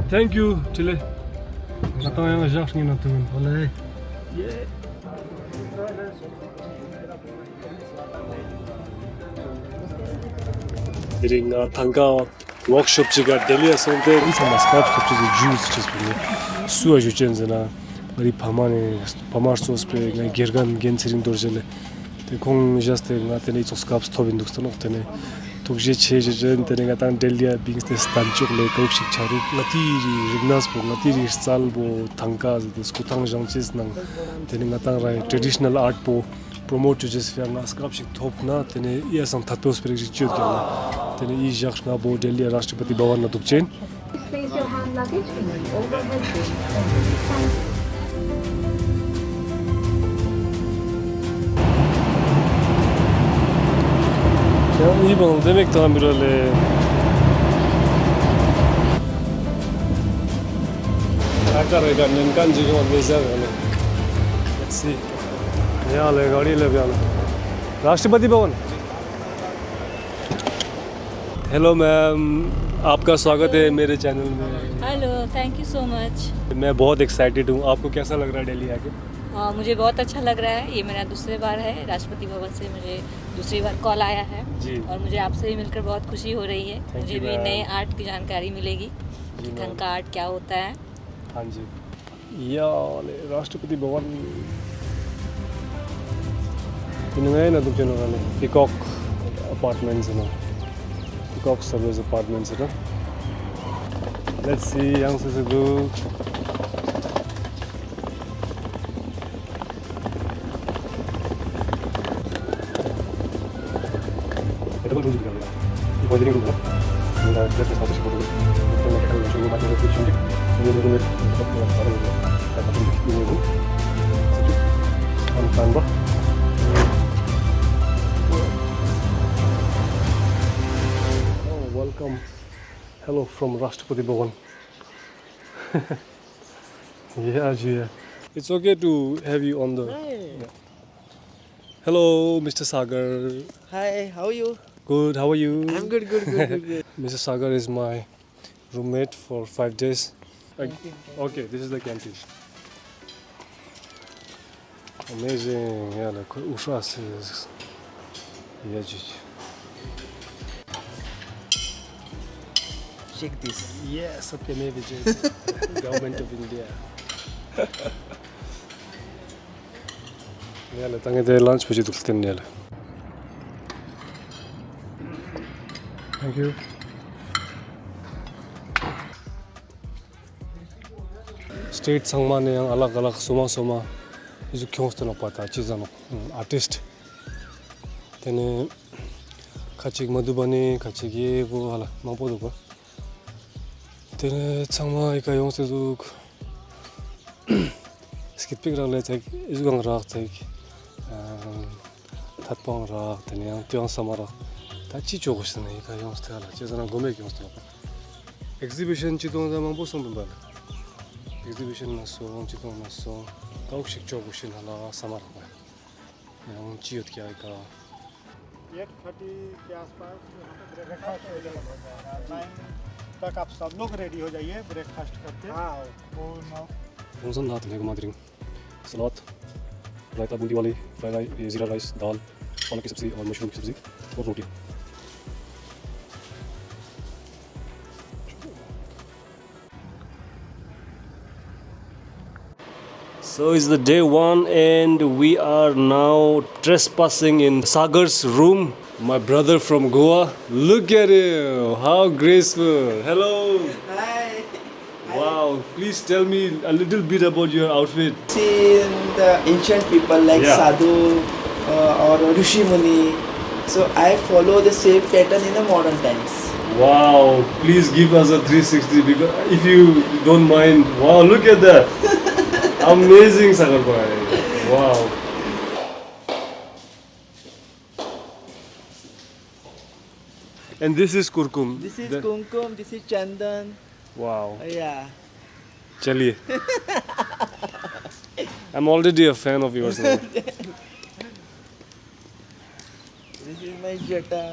Thank you, Chile. Katanya jak nie na tym, ale Dringa tanga workshop jiga Delhi asonte isama scratch to juice just bile suya juchenzena bari pamar sauce pe ngai gergan genserin dorjele te kong just nga tene so scaps tobin duksto no tene tukje cheje jen tene nga tan Delhi being the stanchuk le kaushik charu lati rignas bo lati sal bo thangka de skutang jangchis nang tene nga tan rai traditional art bo promote to just faire nas scrap shik top na tene ia sam tatos per jichut gala tene I jakh na bo Delhi Rashtrapati Bhavan na dukchen Place your hand luggage in the overhead bin. 이번 demek tamirale akarega nenkan jiga meza gale let's see यहाँ ले गाड़ी ले आना Rashtrapati Bhavan hello ma'am आपका स्वागत है मेरे channel में hello thank you so much मैं बहुत एक्साइटेड हूँ आपको कैसा लग रहा है दिल्ली आके मुझे बहुत अच्छा लग रहा है ये मेरा दूसरी बार है राष्ट्रपति भवन से मुझे दूसरी बार कॉल आया है जी और मुझे आपसे भी मिलकर बहुत खुशी हो रही है मुझे भी नए आर्ट की जानकारी मिलेगी कि का आर्ट क्या होता है हाँ जी या राष्ट्रपति भवन इनमें ना दुकान वाले पीकॉक अपार्टमेंट्स है ना पीकॉक सर्विस अपार्टमेंट्स है ना लेट्स सी यहाँ से दो itu kan rujuk kan di pojok ini kan kita just satu sih foto kita nak kalau coba baca description dia ini boleh untuk orang itu kita tulis ini itu tambah oh welcome hello from Rashtrapati Bhavan yeah it's okay to have you on the yeah. Hello Mr. Sagar. Hi, how are you? Good, how are you? I'm good. Mr. Sagar is my roommate for 5 days. Okay, this is the canteen. Amazing, yeah, like Ushas is. Yeah, Shake this. yes, Satyameva Jayate, Government of India. Yeah, let's get lunch. Thank you. State sangma ne yang alag soma isu kyonsta na pata chizano artist tene kachik Madhubani kachik go hala mapodo ko tene sangma ika yongse du skipik rale tek isu gang rak tek tatpang rak tene yang tyang samara 다치 조고스네 이가 용스타라 제가 고메기 용스타라 exhibition 지도나 망보 선분발 exhibition 나서 지도 나서 가옥식 조고신 하나 사마라 양 지읒 क्या का 8:30 के आसपास यहाँ पे breakfast हो जाएगा 9 तक आप सब लोग रेडी हो जाइए ब्रेकफास्ट करके हाँ 봉선 나왔던 내가 마드링 सलाद रायता बूंदी वाली फ्राइड राइस जीरा राइस दाल पालक की सब्जी और मशरूम की सब्जी और रोटी So it's the day 1 and we are now trespassing in Sagar's room. My brother from Goa. Look at him. How graceful. Hello. Hi. Wow. Please tell me a little bit about your outfit. Seen the ancient people like Yeah. Sadhu or Rishi Muni. So I follow the same pattern in the modern times. Wow. Please give us a 360 because if you don't mind. Wow. Look at that. Amazing, Sagar bhai. Wow. And this is kurkum. This is kumkum, this is chandan. Wow. Yeah. Chaliye. I'm already a fan of yours now. This is my jata.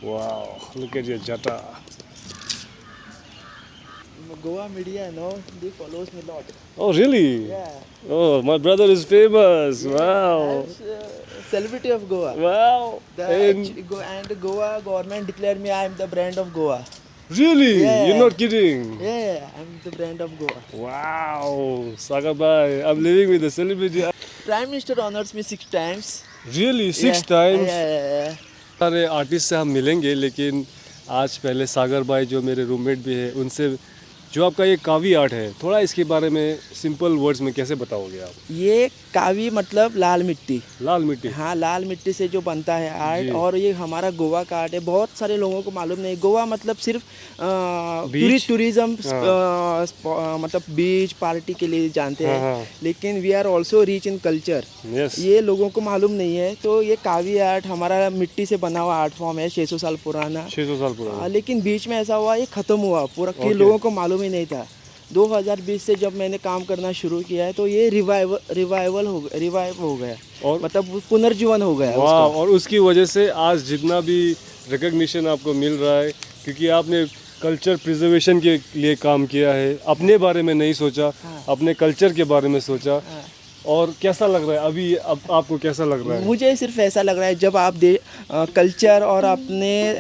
Wow. Look at your jata. Goa media, they follows me a lot. Oh, really? Yeah. Oh, my brother is famous. Wow. I'm celebrity of Goa. Wow. And And Goa government declared me I am the brand of Goa. really? Yeah. You're not kidding? Yeah, I'm the brand of Goa. Wow. Sagar bhai, I'm living with a celebrity. Prime Minister honors me 6 times. Really? 6 Yeah. times? Yeah. सारे artist से हम मिलेंगे, लेकिन आज पहले सागर भाई जो मेरे रूममेट भी है उनसे, जो आपका ये कावी आर्ट है, थोड़ा इसके बारे में सिंपल वर्ड्स में कैसे बताओगे आप? ये कावी मतलब लाल मिट्टी। लाल मिट्टी। हाँ, लाल मिट्टी से जो बनता है जी। आर्ट, और ये हमारा गोवा का आर्ट है। बहुत सारे लोगों को मालूम नहीं, गोवा मतलब सिर्फ टूरिज्म मतलब बीच पार्टी के लिए जानते हैं, हाँ। लेकिन we are also rich in culture. Yes. ये लोगों को मालूम नहीं है। तो ये कावी आर्ट हमारा मिट्टी से बना हुआ आर्ट फॉर्म है, 600 साल पुराना। 600 साल पुराना। लेकिन बीच में ऐसा हुआ, ये ख़त्म हुआ पूरा, कि लोगों को मालूम ही नहीं था। 2020 से जब मैंने काम करना शुरू किया है, तो ये रिवाइव हो गया, और मतलब पुनर्जीवन हो गया वाह, उसका। और उसकी वजह से आज जितना भी रिकग्निशन आपको मिल रहा है, क्योंकि आपने कल्चर प्रिजर्वेशन के लिए काम किया है, अपने बारे में नहीं सोचा, अपने कल्चर के बारे में सोचा। और कैसा लग रहा है अभी, अब आपको कैसा लग रहा है? मुझे सिर्फ ऐसा लग रहा है, जब आप कल्चर और अपने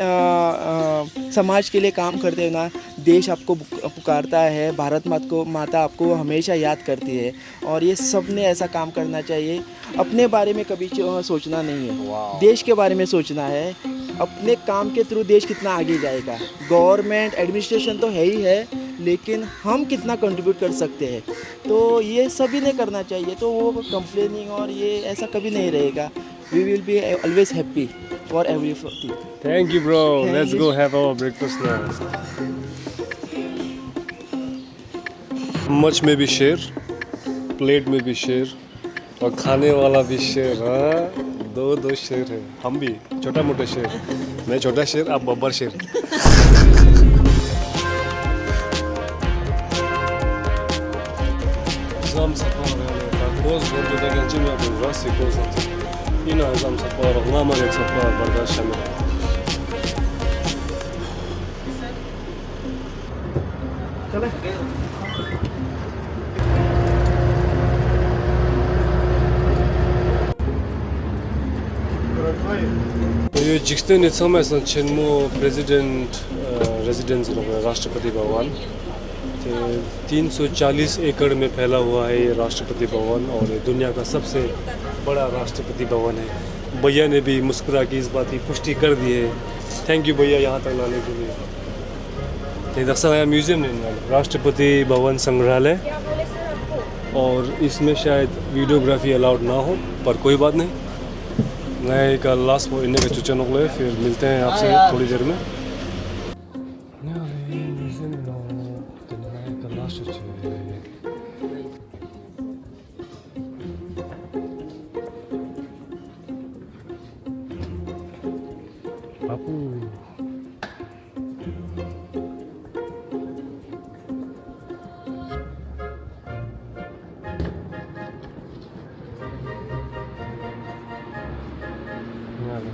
समाज के लिए काम करते हो ना, देश आपको पुकारता है, भारत माता आपको हमेशा याद करती है। और ये सब ने ऐसा काम करना चाहिए। अपने बारे में कभी सोचना नहीं है, देश के बारे में सोचना है। अपने काम के थ्रू देश कितना आगे जाएगा। गवर्नमेंट एडमिनिस्ट्रेशन तो है ही है, लेकिन हम कितना कंट्रीब्यूट कर सकते हैं, तो ये सभी ने करना चाहिए। तो वो कंप्लेनिंग और ये ऐसा कभी नहीं रहेगा। We will be always happy for everything. Thank you bro, Thank let's you. Go have our breakfast now. चम्मच में भी शेर, प्लेट में भी शेर, और खाने वाला भी शेर। हाँ, दो शेर है, हम भी छोटा मोटा शेर। मैं छोटा शेर, आप बब्बर शेर। Zam sapara, koz bordo da gençim ya bu rasi koz atı. Yine zam sapara, ngamanet sapara bardaşamı. ये जिक्स्ते नित्सम ऐसा चेन्मो प्रेसिडेंट रेजिडेंस राष्ट्रपति भवन। 340 एकड़ में फैला हुआ है ये राष्ट्रपति भवन, और ये दुनिया का सबसे बड़ा राष्ट्रपति भवन है। भैया ने भी मुस्कुरा के इस बात की पुष्टि कर दी है। थैंक यू भैया यहाँ तक लाने के लिए। ये दरअसल म्यूज़ियम है, राष्ट्रपति भवन संग्रहालय, और इसमें शायद वीडियोग्राफी अलाउड ना हो, पर कोई बात नहीं। मैं एक लास्ट वो इन्हें का चुचन हो गए, फिर मिलते हैं आपसे थोड़ी देर में। बापू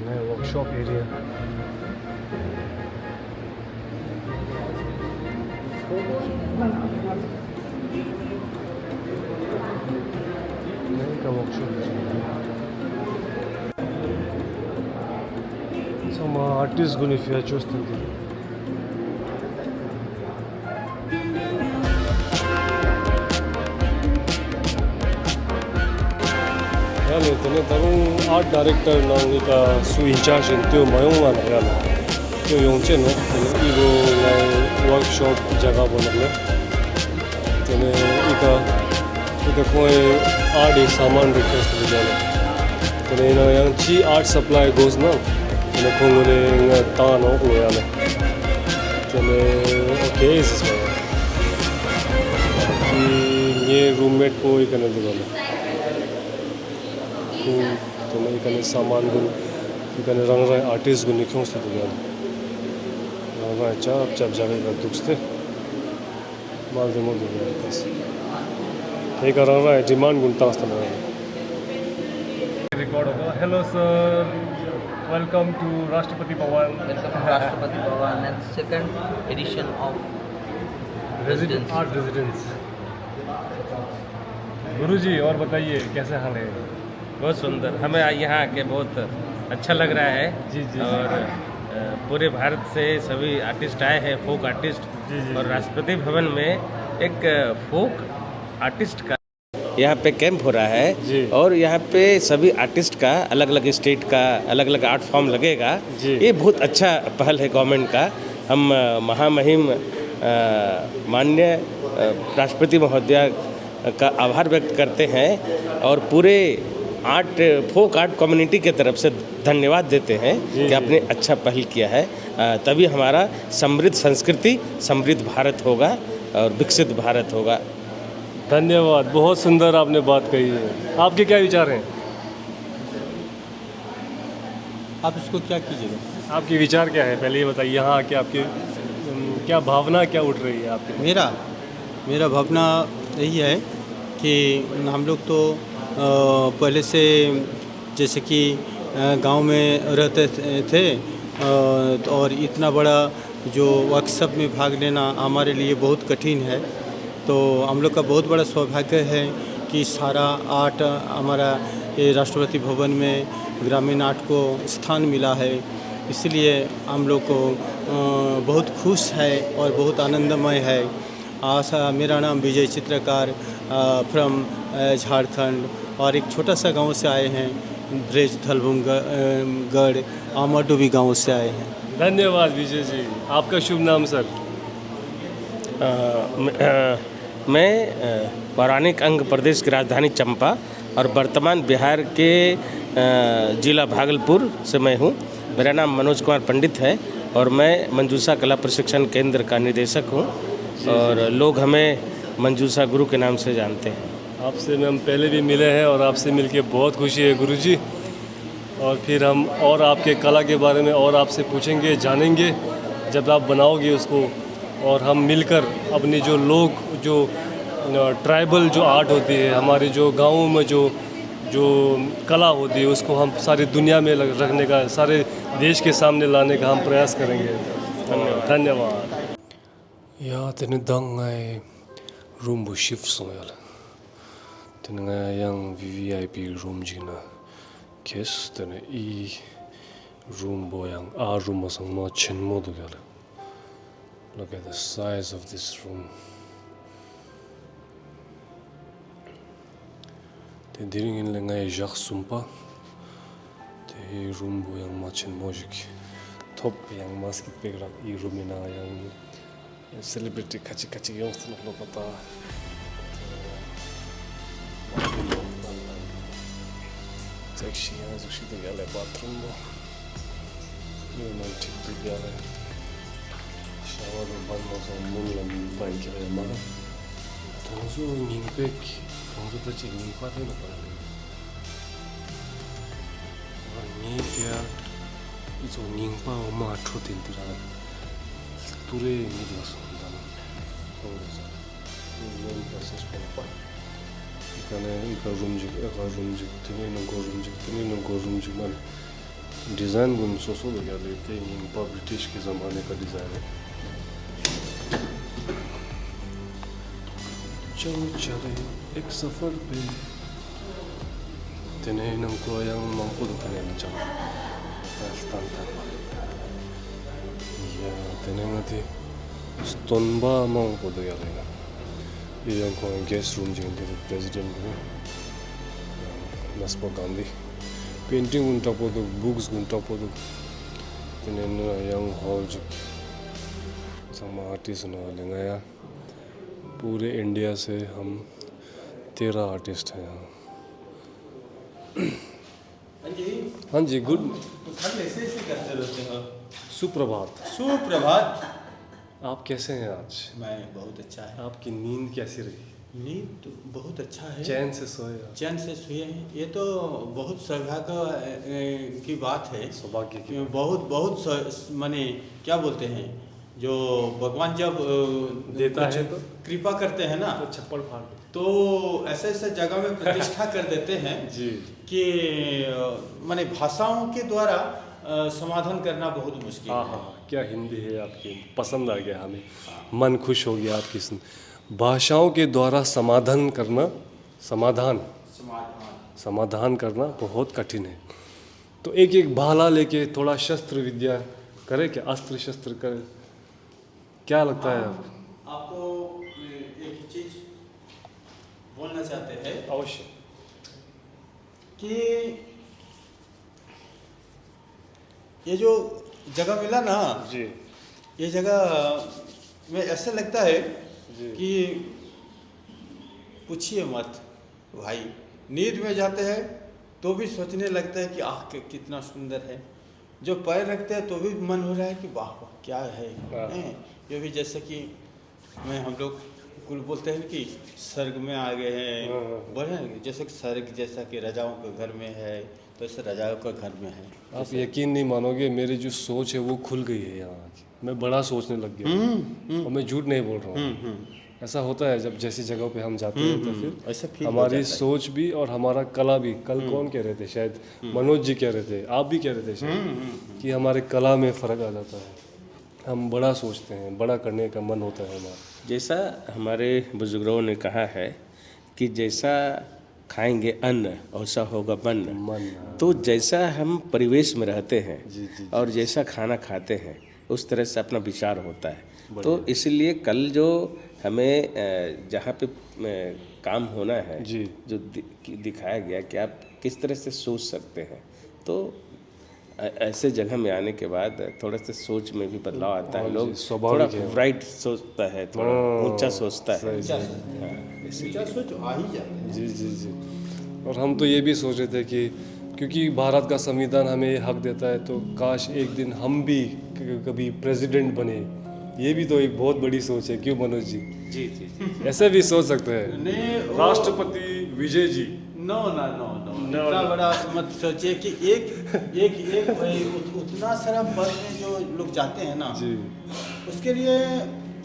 नया वर्कशॉप एरिया। नया का workshop sama artist guni fiyat చూస్తుంది. यानी तने तरुण आर्ट डायरेक्टर नांगिका सु इंचार्ज इंतो मायोंगा यानी तो योंचे नो इगो लाइ वर्कशॉप जगह बनले तने इका कोई आर्ट सामान रिक्वेस्ट दिजाले तने ना yang chi art supply goes now tene kongole nga ta no ko yale tene okay is ये रूममेट को इकने दिगले तने इकने सामान गुन इकने रंग आर्टिस्ट गुन निखों से दिगले रंग चाप जगह का दुखते माल दे मोल दिगले बस एक रंग डिमांड गुन तास्त ना रिकॉर्ड होगा। Hello sir, welcome to Rashtrapati Bhavan. Welcome to Rashtrapati Bhavan and second edition of art residence. गुरुजी और बताइए कैसे हाल है? बहुत सुंदर, हमें यहाँ आके बहुत अच्छा लग रहा है। जी जी। और पूरे भारत से सभी आर्टिस्ट आए हैं, फोक आर्टिस्ट। जी, जी, और जी। राष्ट्रपति भवन में एक फोक आर्टिस्ट का यहाँ पे कैंप हो रहा जी। है। और यहाँ पे सभी आर्टिस्ट का अलग अलग स्टेट का अलग अलग आर्ट फॉर्म लगेगा। जी। ये बहुत अच्छा पहल है गवर्नमेंट का। हम महामहिम माननीय राष्ट्रपति महोदया का आभार व्यक्त करते हैं और पूरे फोक आर्ट कम्युनिटी के तरफ से धन्यवाद देते हैं कि आपने अच्छा पहल किया है। तभी हमारा समृद्ध संस्कृति, समृद्ध भारत होगा और विकसित भारत होगा। धन्यवाद, बहुत सुंदर आपने बात कही है। आपके क्या विचार हैं? आप इसको क्या कीजिएगा? आपके विचार क्या है, पहले ये बताइए। यहाँ आके आपकी क्या भावना क्या उठ रही है आपके? मेरा भावना यही है कि हम लोग तो पहले से जैसे कि गांव में रहते थे और इतना बड़ा जो वर्कशॉप में भाग लेना हमारे लिए बहुत कठिन है। तो हम लोग का बहुत बड़ा सौभाग्य है कि सारा आर्ट हमारा ये राष्ट्रपति भवन में ग्रामीण आर्ट को स्थान मिला है। इसलिए हम लोग को बहुत खुश है और बहुत आनंदमय है। मेरा नाम विजय चित्रकार फ्रॉम झारखंड और एक छोटा सा गांव से आए हैं, ब्रेज धलभुमगढ़ आमाडोबी गांव से आए हैं। धन्यवाद विजय जी। आपका शुभ नाम सर? मैं पौराणिक अंग प्रदेश की राजधानी चंपा और वर्तमान बिहार के जिला भागलपुर से मैं हूँ। मेरा नाम मनोज कुमार पंडित है और मैं मंजूषा कला प्रशिक्षण केंद्र का निदेशक हूँ और लोग हमें मंजूषा गुरु के नाम से जानते हैं। आपसे हम पहले भी मिले हैं और आपसे मिलके बहुत खुशी है गुरुजी। और फिर हम और आपके कला के बारे में और आपसे पूछेंगे, जानेंगे जब आप बनाओगे उसको। और हम मिलकर अपनी जो लोग जो ट्राइबल जो आर्ट होती है हमारे जो गाँवों में जो कला होती है उसको हम सारी दुनिया में रखने का, सारे देश के सामने लाने का हम प्रयास करेंगे। धन्यवाद। या तेने दंगाई रूम बो शिफ्ट सोयल तेने yang VVIP room jina kes तेने ई room bo yang a room sang ma chen mo do gala. Look at the size of this room. Te diring in lenga e jak sumpa te room bo yang ma chen mo jik top yang maskit pegra E room ina yang celebrity kachi kachi yang sto no pata section yang zo shito gale bathroom bo yo man tik tu gale shower do ban mo so mun la ban ki le ma tongzo ningpek tongzo ta chi ning pa de na pa ni fia izo ning pa o ma tho tin tira ture ni do so dan tongzo ni process ko pa এখানে একটা room তিনি नंगो room जी मान design गुन सोसो लगा लेते हैं इनका ब्रिटिश के ज़माने का डिज़ाइन है। चले एक सफ़र पे तेने नंगो yang mampu दुकाने में चला रास्ता ya तेने ngati stonba mampu दो यार है yang ko guest room jing the president ko Naspa Gandhi painting un topo do books gun topo do tenen yang hall jik sama artist na lenga ya पूरे India से हम 13 artist हैं यहाँ। हाँ जी good ऐसे करते रहते हो। सुप्रभात। आप कैसे हैं आज? मैं बहुत अच्छा है। आपकी नींद कैसी रही? नींद तो बहुत अच्छा है। चैन से सोए? चैन से सोए हैं। ये तो बहुत सौभाग्य की बात है। सौभाग्य की बहुत माने क्या बोलते हैं, जो भगवान जब देता है तो कृपा करते हैं ना तो छप्पड़ फाड़ तो ऐसे ऐसे जगह में प्रतिष्ठा कर देते हैं जी कि माने भाषाओं के द्वारा समाधान करना बहुत मुश्किल हाँ है। हाँ, क्या हिंदी है आपकी, पसंद आ गया हमें, मन खुश हो गया आपकी सुन। भाषाओं के द्वारा समाधान करना, समाधान करना बहुत कठिन है। तो एक एक भाला लेके थोड़ा शस्त्र विद्या करे क्या, अस्त्र शस्त्र करे, क्या लगता है आपको? आपको एक चीज बोलना चाहते हैं अवश्य। कि ये जो जगह मिला ना, जी ये जगह में ऐसा लगता है कि पूछिए मत भाई, नींद में जाते हैं तो भी सोचने लगता है कि आह कितना सुंदर है, जो पैर रखते हैं तो भी मन हो रहा है कि वाह वाह क्या है। ये भी जैसे कि हम लोग कुल बोलते हैं कि स्वर्ग में आ गए हैं, बोले जैसे कि स्वर्ग जैसा कि राजाओं के घर में है, तो ऐसे राजाओं के घर में है। आप यकीन नहीं मानोगे, मेरी जो सोच है वो खुल गई है यहाँ की, मैं बड़ा सोचने लग गया और मैं झूठ नहीं बोल रहा हूँ। ऐसा होता है जब जैसी जगह पे हम जाते हैं तो फिर ऐसा फील हमारी सोच भी और हमारा कला भी, कल कौन कह रहे थे, शायद मनोज जी कह रहे थे, आप भी कह रहे थे शायद, कि हमारे कला में फ़र्क आ जाता है, हम बड़ा सोचते हैं, बड़ा करने का मन होता है हमारा। जैसा हमारे बुजुर्गों ने कहा है कि जैसा खाएंगे अन्न वैसा होगा मन। तो जैसा हम परिवेश में रहते हैं और जैसा खाना खाते हैं उस तरह से अपना विचार होता है। तो इसलिए कल जो हमें जहाँ पे काम होना है, जो दिखाया गया कि आप किस तरह से सोच सकते हैं, तो ऐसे जगह में आने के बाद थोड़ा सा सोच में भी बदलाव आता है। लोग थोड़ा ब्राइट सोचता है, थोड़ा ऊंचा सोचता है, ऊंचा सोच आ ही जाता है। जी जी जी। और हम तो ये भी सोच रहे थे कि क्योंकि भारत का संविधान हमें ये हक देता है, तो काश एक दिन हम भी कभी प्रेसिडेंट बने। ये भी तो एक बहुत बड़ी सोच है, क्यों मनोज जी? जी जी जी। ऐसे भी सोच सकते हैं राष्ट्रपति विजय जी। नो इतना बड़ा मत सोचिए कि एक भाई उतना सारा पद में जो लोग जाते हैं ना जी, उसके लिए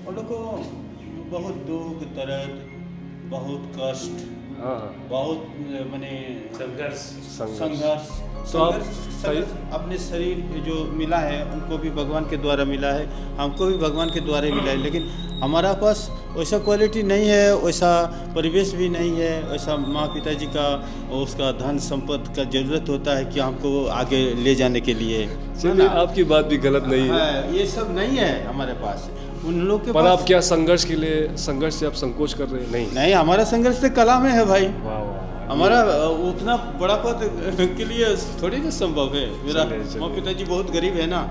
उन लोग को बहुत दुख दर्द, बहुत कष्ट, हाँ बहुत माने संघर्ष अपने शरीर जो मिला है उनको भी भगवान के द्वारा मिला है, हमको भी भगवान के द्वारा ही मिला है। लेकिन हमारा पास वैसा क्वालिटी नहीं है, वैसा परिवेश भी नहीं है, वैसा माँ पिताजी का उसका धन संपत्ति का जरूरत होता है कि हमको आगे ले जाने के लिए। चलिए, आपकी बात भी गलत नहीं है, ये सब नहीं है हमारे पास। उन लोग के पर पास आप क्या संघर्ष से आप संकोच कर रहे हैं? नहीं, हमारा संघर्ष तो कला में है भाई। वाह वाह, हमारा उतना बड़ा पद के लिए थोड़ी ना संभव है। मेरा माँ पिताजी बहुत गरीब है ना,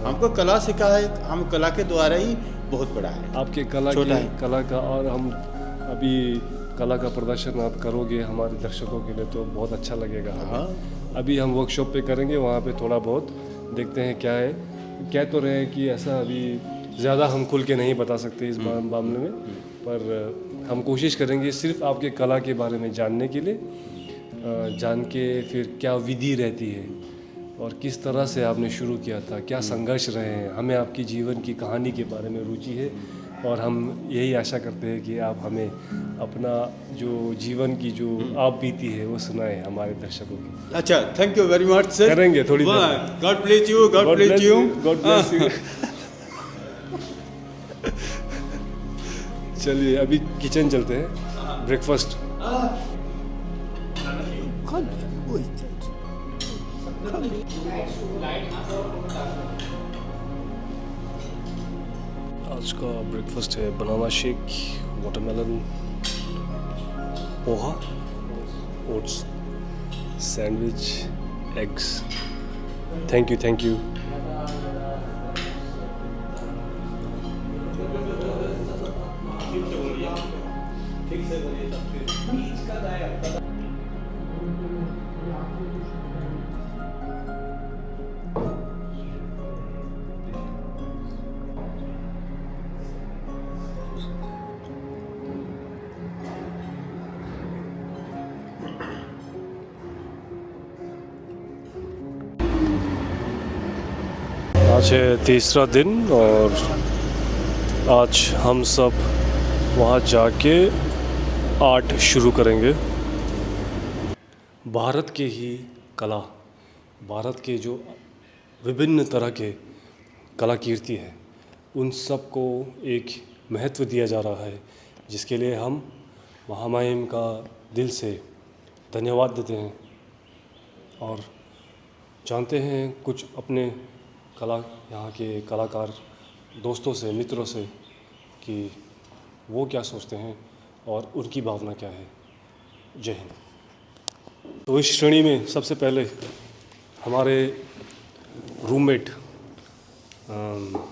हमको कला सिखा है, हम कला के द्वारा ही बहुत बड़ा है। आपके कला का, और हम अभी कला का प्रदर्शन आप करोगे हमारे दर्शकों के लिए तो बहुत अच्छा लगेगा हमें। अभी हम वर्कशॉप पे करेंगे, वहाँ पे थोड़ा बहुत देखते हैं क्या है। कह तो रहे हैं कि ऐसा अभी ज़्यादा हम खुल के नहीं बता सकते इस मामले में, पर हम कोशिश करेंगे सिर्फ आपके कला के बारे में जानने के लिए, जान के फिर क्या विधि रहती है और किस तरह से आपने शुरू किया था, क्या संघर्ष रहे हैं। हमें आपकी जीवन की कहानी के बारे में रुचि है और हम यही आशा करते हैं कि आप हमें अपना जो जीवन की जो आप बीती है वो सुनाएं हमारे दर्शकों की। अच्छा, thank you very much sir. करेंगे थोड़ी देर। God bless you, God bless you, God bless you. चलिए अभी किचन चलते हैं, ब्रेकफास्ट। आज का ब्रेकफास्ट है banana shake, watermelon, poha, oats, sandwich, eggs. Thank you. आज है तीसरा दिन और आज हम सब वहाँ जाके आर्ट शुरू करेंगे। भारत के ही कला, भारत के जो विभिन्न तरह के कलाकृति है, उन सब को एक महत्व दिया जा रहा है, जिसके लिए हम महामहिम का दिल से धन्यवाद देते हैं और जानते हैं कुछ अपने यहाँ के कलाकार दोस्तों से, मित्रों से कि वो क्या सोचते हैं और उनकी भावना क्या है। जय हिंद। तो इस श्रेणी में सबसे पहले हमारे रूममेट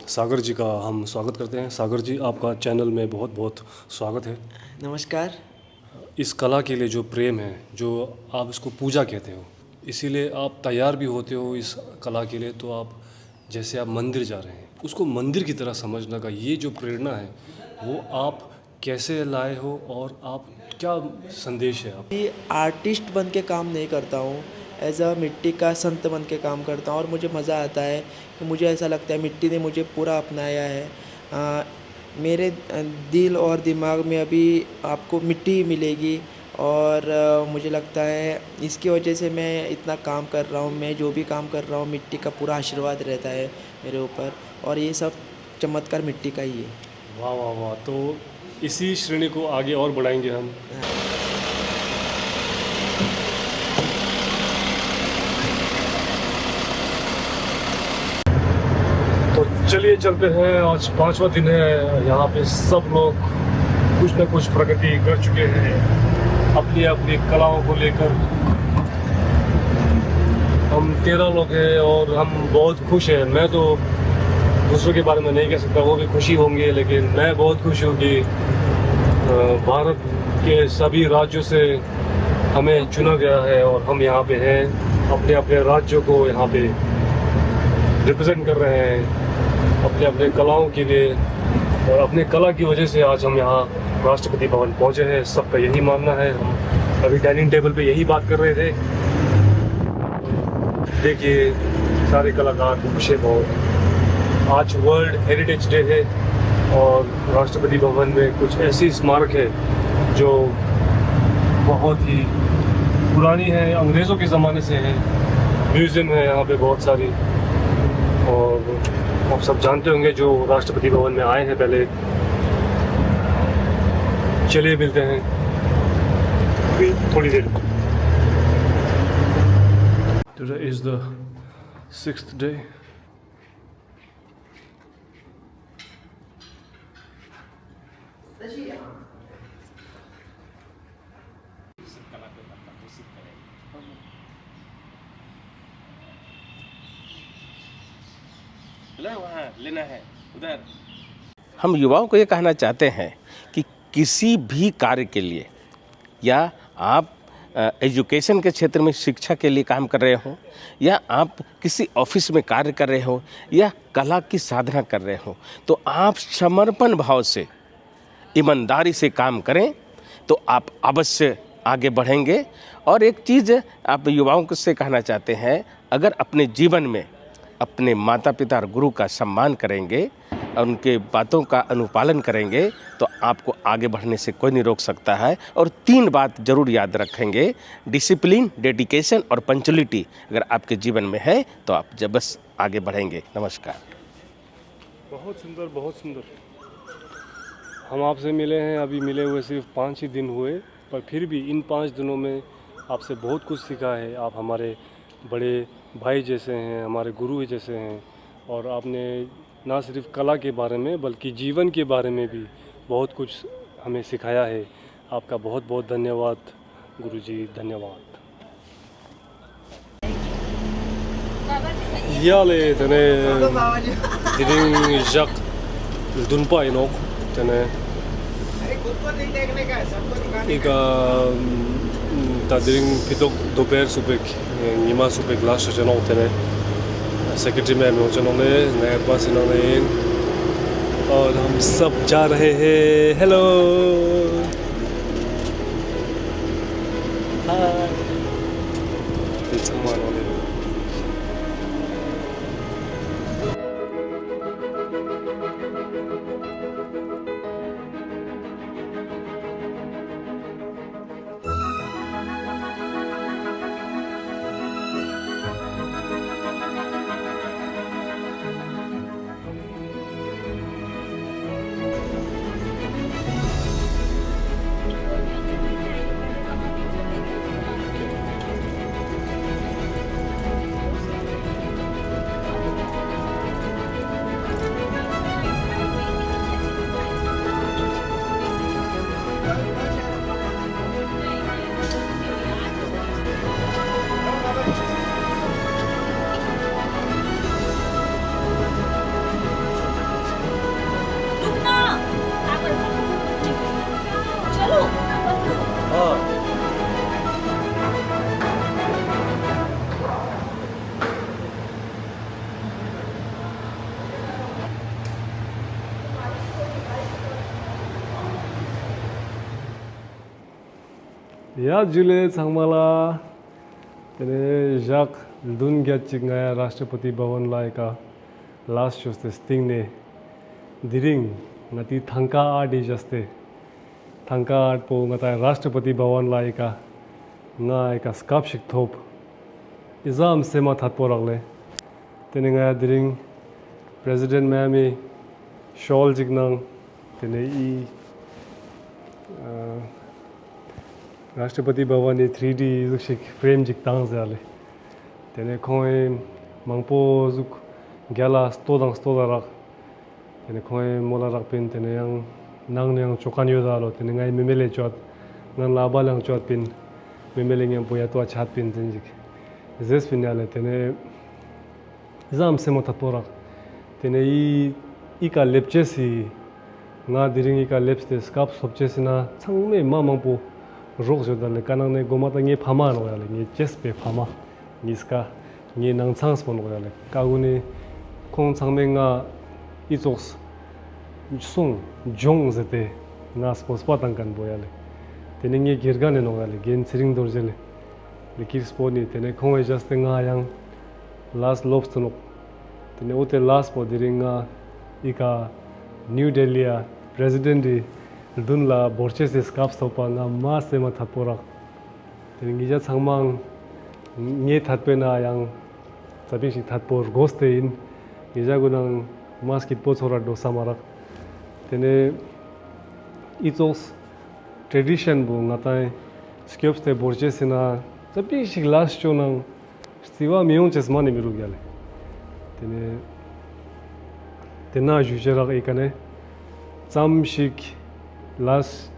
सागर जी का हम स्वागत करते हैं। सागर जी, आपका चैनल में बहुत बहुत स्वागत है। नमस्कार। इस कला के लिए जो प्रेम है, जो आप इसको पूजा कहते हो, इसीलिए आप तैयार भी होते हो इस कला के लिए। तो आप जैसे आप मंदिर जा रहे हैं, उसको मंदिर की तरह समझने का ये जो प्रेरणा है, वो आप कैसे लाए हो और आप क्या संदेश है आप? आर्टिस्ट बन के काम नहीं करता हूँ, एज अ मिट्टी का संत बन के काम करता हूँ और मुझे मज़ा आता है कि मुझे ऐसा लगता है मिट्टी ने मुझे पूरा अपनाया है। मेरे दिल और दिमाग में अभी आपको मिट्टी मिलेगी और मुझे लगता है इसकी वजह से मैं इतना काम कर रहा हूँ। मैं जो भी काम कर रहा हूँ, मिट्टी का पूरा आशीर्वाद रहता है मेरे ऊपर और ये सब चमत्कार मिट्टी का ही है। वाह वाह वाह। तो इसी श्रेणी को आगे और बढ़ाएंगे हम। तो चलिए चलते हैं। आज 5वां दिन है। यहाँ पे सब लोग कुछ न कुछ प्रगति कर चुके हैं अपनी अपनी कलाओं को लेकर। हम 13 लोग हैं और हम बहुत खुश हैं। मैं तो दूसरों के बारे में नहीं कह सकता, वो भी खुशी होंगे, लेकिन मैं बहुत खुश हूँ कि भारत के सभी राज्यों से हमें चुना गया है और हम यहाँ पे हैं, अपने अपने राज्यों को यहाँ पे रिप्रेजेंट कर रहे हैं अपने अपने कलाओं के लिए। और अपने कला की वजह से आज हम यहाँ राष्ट्रपति भवन पहुँचे हैं, सबका यही मानना है। हम अभी डाइनिंग टेबल पे यही बात कर रहे थे। देखिए सारे कलाकार खुश हैं बहुत। आज वर्ल्ड हेरिटेज डे है और राष्ट्रपति भवन में कुछ ऐसी स्मारक है जो बहुत ही पुरानी है, अंग्रेज़ों के ज़माने से है। म्यूज़ियम है यहाँ पे बहुत सारी, और आप सब जानते होंगे जो राष्ट्रपति भवन में आए हैं पहले। चलिए मिलते हैं थोड़ी देर। Today is the 6th day. वहाँ लेना है उधर। हम युवाओं को ये कहना चाहते हैं कि किसी भी कार्य के लिए, या आप एजुकेशन के क्षेत्र में शिक्षा के लिए काम कर रहे हो, या आप किसी ऑफिस में कार्य कर रहे हो, या कला की साधना कर रहे हो, तो आप समर्पण भाव से, ईमानदारी से काम करें तो आप अवश्य आगे बढ़ेंगे। और एक चीज़ आप युवाओं से कहना चाहते हैं, अगर अपने जीवन में अपने माता पिता और गुरु का सम्मान करेंगे और उनके बातों का अनुपालन करेंगे तो आपको आगे बढ़ने से कोई नहीं रोक सकता है। और 3 बात जरूर याद रखेंगे, डिसिप्लिन, डेडिकेशन और पंक्चुअलिटी अगर आपके जीवन में है तो आप जब बस आगे बढ़ेंगे। नमस्कार। बहुत सुंदर, बहुत सुंदर। हम आपसे मिले हैं, अभी मिले हुए सिर्फ 5 ही दिन हुए, पर फिर भी इन 5 दिनों में आपसे बहुत कुछ सीखा है। आप हमारे बड़े भाई जैसे हैं, हमारे गुरु जैसे हैं, और आपने ना सिर्फ कला के बारे में बल्कि जीवन के बारे में भी बहुत कुछ हमें सिखाया है। आपका बहुत बहुत धन्यवाद गुरुजी, धन्यवाद। याले तने दिरिंग जक दुनपा इनोक तने एक तादिरिंग पिtok दोपहर सुबह निमा सुबह ग्लास चनो तने सेक्रेटरी मैम हो चनो ने नए पास इन्होंने, और हम सब जा रहे हैं। हेलो, हाय, इट्स हमारा रुकना चलो या जुले सांगमाला त्याने जाक लुन घ्यायची गाया राष्ट्रपती भवन लायका last शोस्ते स्टिंगने दिरिंग ngati thangka adi jaste thangka art po ngata Rashtrapati Bhavan लायका nga eka skapshik thop izam sema thatporale tene nga diring president mami shawl jignang tene I Rashtrapati Bhavan ने 3D जुक फ्रेम जिक तांग जाले तेने खोए मंगपो जुक गैला स्टोदा रख तेने खोए मोला रख पिन तेने yang nang ne yang chokan yo dalo तेने ngai memele chot ngan laba lang chot pin memele ngem poya to chat pin tinjik zes finale तेने zam se mota pora तेने I ka lepche si nga diring ka lepste skap sopche sina changme mamangpo रोग जो दल कानंग ने गोमाता ये फामा no Yale ये chess पे फामा इसका ये नंगचांस बन गया ले कागुने खोंग चांगमेंगा इचोस सुंग जोंग जते नास पोस्पातंग कन बोयाले तेने ये गिरगाने नो याले गेन सिरिंग दोरजेले लेकिन स्पोनी तेने खोंग just nga yang last lobs to तेने ओते last पो दिरिंगा इका new Delhi president dunla borche se skap stopa nga ma se ma thapora tengi changmang nge thatpe na yang sabi si thatpor goste in ija gunang maskit po chora do samara tene itos tradition bu ngatai skiops te borche sina sabi si last chonang siwa miung ches mani miru gyale tene tena jujera ikane chamshik las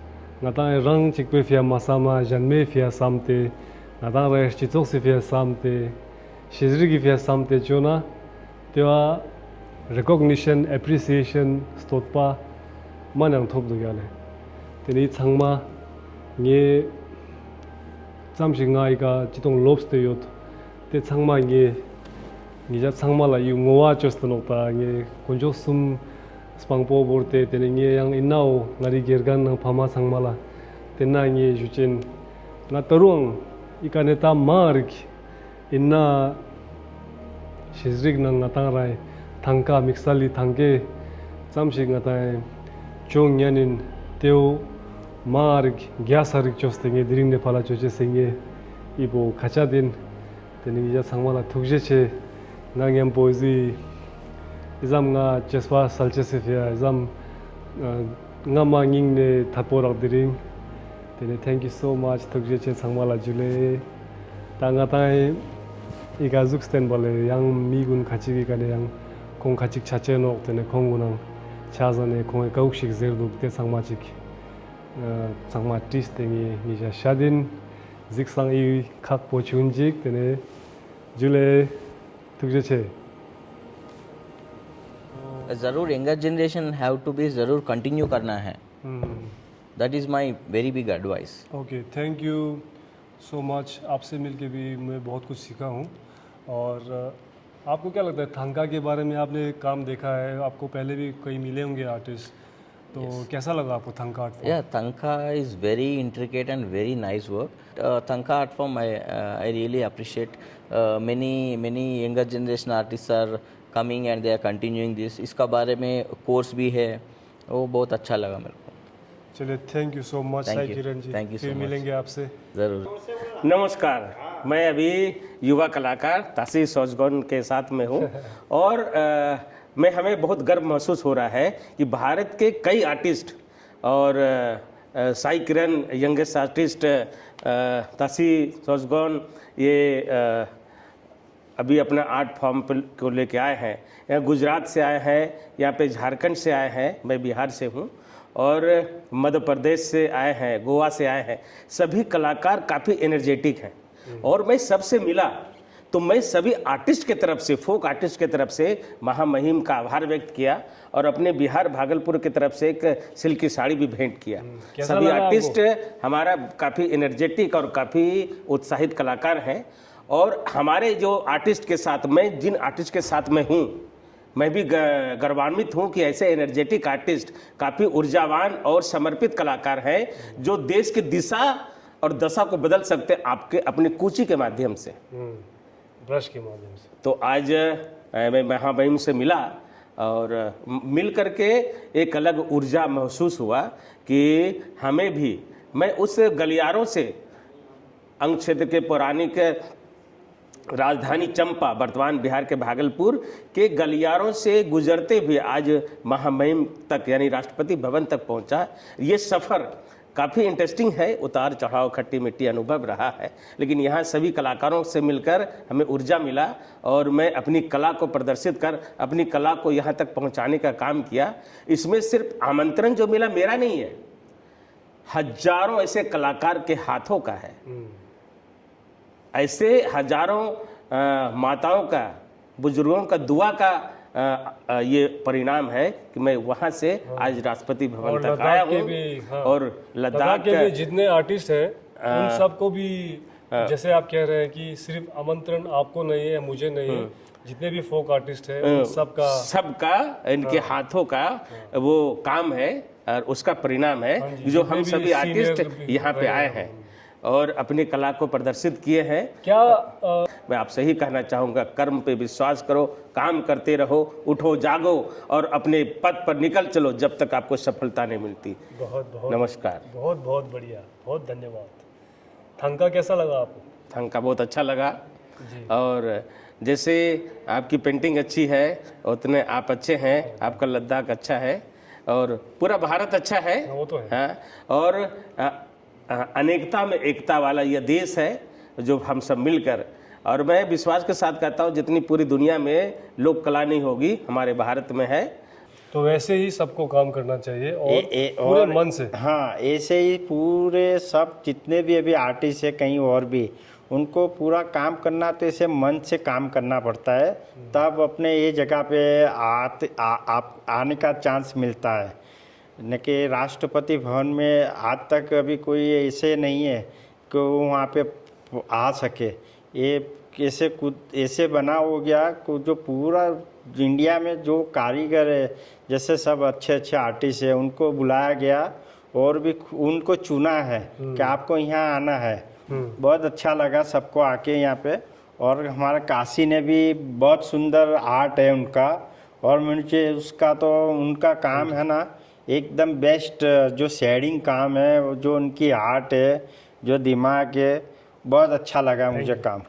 ngata rang chikpe fia masama janme fia samte ngata re chitok se fia samte shizri gi fia samte chona tewa recognition appreciation stotpa manang thop du gale teni changma nge chamsinga iga chitong lobste yot te changma nge nija changma la yu ngowa chostonokta nge konjo sum spangpo borte tene nge yang inao ngari gergan nang phama sangmala tena nge juchen na taruang ikaneta mark inna shizrig nang natang rai thangka mixali thangke chamshi ngatai chong yanin teo mark gyasarik choste nge diring ne phala choche senge ibo khacha din tene nge sangmala thukje che nangem poezi izam nga cheswa salche se fia izam nga manging ne thaporak diring tene thank you so much thukje che sangmala jule tanga tai iga zuksten bale yang migun khachi gi kane yang kong khachik chache nok tene kongunang chazane kong kaukshik zerdu te sangmachik sangma tis tengi nisha shadin ziksang I khak po chunjik tene jule thukje che ज़रूर younger generation have to be ज़रूर continue करना है that is my very big advice okay thank you so much आपसे मिलके भी मैं बहुत कुछ सीखा हूँ और आपको क्या लगता है थंका के बारे में आपने काम देखा है आपको पहले भी कई मिले होंगे आर्टिस्ट तो कैसा लगा आपको थंका आर्ट फॉर्म या thangka is very intricate and very nice work thangka art form I really appreciate many younger generation artists are coming and they are continuing this इसका बारे में कोर्स भी है वो बहुत अच्छा लगा मेरे को चलिए thank you so much Sai Kiran ji thank you फिर मिलेंगे आपसे ज़रूर नमस्कार मैं अभी युवा कलाकार तासी सोजगौन के साथ में हूँ और मैं हमें बहुत गर्व महसूस हो रहा है कि भारत के कई आर्टिस्ट और साई किरण यंगेस्ट आर्टिस्ट तासी सोजगौन ये अभी अपना आर्ट फॉर्म को लेके आए हैं यहाँ गुजरात से आए हैं यहाँ पे झारखंड से आए हैं मैं बिहार से हूँ और मध्य प्रदेश से आए हैं, गोवा से आए हैं, सभी कलाकार काफ़ी एनर्जेटिक हैं। और मैं सबसे मिला तो मैं सभी आर्टिस्ट के तरफ से, फोक आर्टिस्ट के तरफ से महामहिम का आभार व्यक्त किया और अपने बिहार भागलपुर की तरफ से एक सिल्की साड़ी भी भेंट किया। सभी आर्टिस्ट हमारा काफ़ी एनर्जेटिक और काफ़ी उत्साहित कलाकार हैं। और हमारे जो आर्टिस्ट के साथ, मैं जिन आर्टिस्ट के साथ मैं हूँ, मैं भी गर्वान्वित हूँ कि ऐसे एनर्जेटिक आर्टिस्ट, काफ़ी ऊर्जावान और समर्पित कलाकार हैं जो देश की दिशा और दशा को बदल सकते हैं आपके अपने कूची के माध्यम से, ब्रश के माध्यम से। तो आज मैं महामहिम से मिला और मिल करके एक अलग ऊर्जा महसूस हुआ कि हमें भी, मैं उस गलियारों से, अंग क्षेत्र के पौराणिक राजधानी चंपा, वर्तमान बिहार के भागलपुर के गलियारों से गुजरते हुए आज महामहिम तक यानी राष्ट्रपति भवन तक पहुंचा। ये सफ़र काफ़ी इंटरेस्टिंग है, उतार चढ़ाव, खट्टी मिट्टी अनुभव रहा है, लेकिन यहाँ सभी कलाकारों से मिलकर हमें ऊर्जा मिला और मैं अपनी कला को प्रदर्शित कर अपनी कला को यहाँ तक पहुँचाने का काम किया। इसमें सिर्फ आमंत्रण जो मिला मेरा नहीं है, हजारों ऐसे कलाकार के हाथों का है, ऐसे हजारों माताओं का, बुजुर्गों का दुआ का ये परिणाम है कि मैं वहाँ से आज राष्ट्रपति भवन तक आया हूँ। और लद्दाख के भी जितने आर्टिस्ट हैं उन सबको भी, जैसे आप कह रहे हैं कि सिर्फ आमंत्रण आपको नहीं है, मुझे नहीं है, जितने भी फोक आर्टिस्ट हैं उन सबका इनके हाथों का वो काम है और उसका परिणाम है जो हम सभी आर्टिस्ट यहाँ पे आए हैं और अपनी कला को प्रदर्शित किए हैं। क्या मैं आपसे ही कहना चाहूँगा, कर्म पे विश्वास करो, काम करते रहो, उठो जागो और अपने पद पर निकल चलो जब तक आपको सफलता नहीं मिलती। बहुत बहुत नमस्कार। बहुत बहुत बढ़िया, बहुत धन्यवाद। थंका कैसा लगा आपको? थंका बहुत अच्छा लगा और जैसे आपकी पेंटिंग अच्छी है उतने आप अच्छे हैं, आपका लद्दाख अच्छा है और पूरा भारत अच्छा है। वो तो है। हाँ, और अनेकता में एकता वाला यह देश है जो हम सब मिलकर, और मैं विश्वास के साथ कहता हूँ जितनी पूरी दुनिया में लोक कला नहीं होगी हमारे भारत में है। तो वैसे ही सबको काम करना चाहिए और पूरे मन से। हाँ, ऐसे ही पूरे सब जितने भी अभी आर्टिस्ट है कहीं और भी, उनको पूरा काम करना तो ऐसे मन से काम करना पड़ता है, तब अपने ये जगह पे आने का चांस मिलता है। न कि राष्ट्रपति भवन में आज तक अभी कोई ऐसे नहीं है कि वो वहाँ पे आ सके। ये ऐसे बना हो गया कि जो पूरा इंडिया में जो कारीगर है, जैसे सब अच्छे अच्छे आर्टिस्ट है, उनको बुलाया गया और भी उनको चुना है कि आपको यहाँ आना है। बहुत अच्छा लगा सबको आके यहाँ पे। और हमारा काशी ने भी बहुत सुंदर आर्ट है उनका, और मुझे उसका तो उनका काम है ना एकदम बेस्ट, जो शेडिंग काम है, जो उनकी आर्ट है, जो दिमाग है, बहुत अच्छा लगा मुझे काम।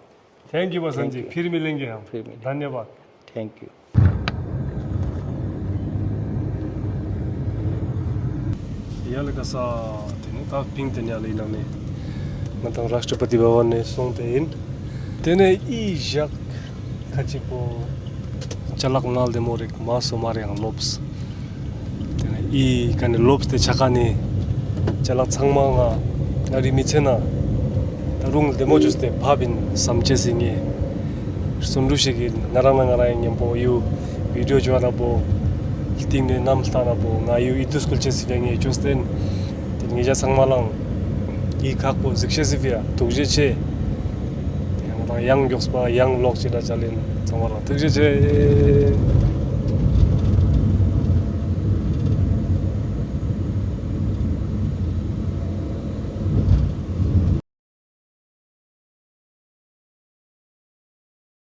थैंक यू बसंत जी, फिर मिलेंगे हम। धन्यवाद। Thank you. याले का सा तेने ता पिंग तेने याले इनामे मतलब राष्ट्रपति भवन ने सोंते इन तेने इजक खचिपो चलक नाल दे मोरे मासो मारे हंग लोब्स तेने 이 간에 롭스테 차가니 잘락 상망아 나리 미체나 다룽 데모주스테 밥인 삼체싱이 손루시기 나라나가라잉 보유 비디오 좋아라보 일팅네 남스타나보 나유 이투스쿨 체스뱅이 조스텐 등이자 상마랑 이 각보 즉시스비아 독제체 양 격스바 양 록지다 잘린 정말 독제체